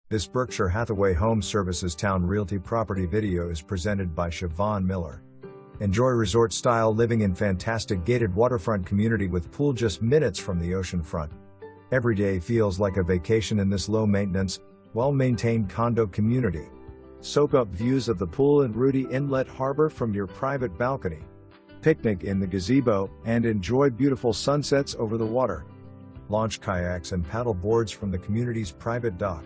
This Berkshire Hathaway Home Services Towne Realty property video is presented by Siobhan Miller. Enjoy resort-style living in fantastic gated waterfront community with pool just minutes from the oceanfront. Every day feels like a vacation in this low-maintenance, well-maintained condo community. Soak up views of the pool and Rudee Inlet Harbour from your private balcony. Picnic in the gazebo and enjoy beautiful sunsets over the water. Launch kayaks and paddle boards from the community's private dock.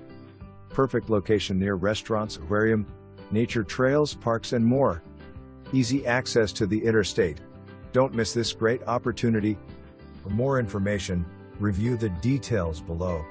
Perfect location near restaurants, aquarium, nature trails, parks and more. Easy access to the interstate. Don't miss this great opportunity. For more information, review the details below.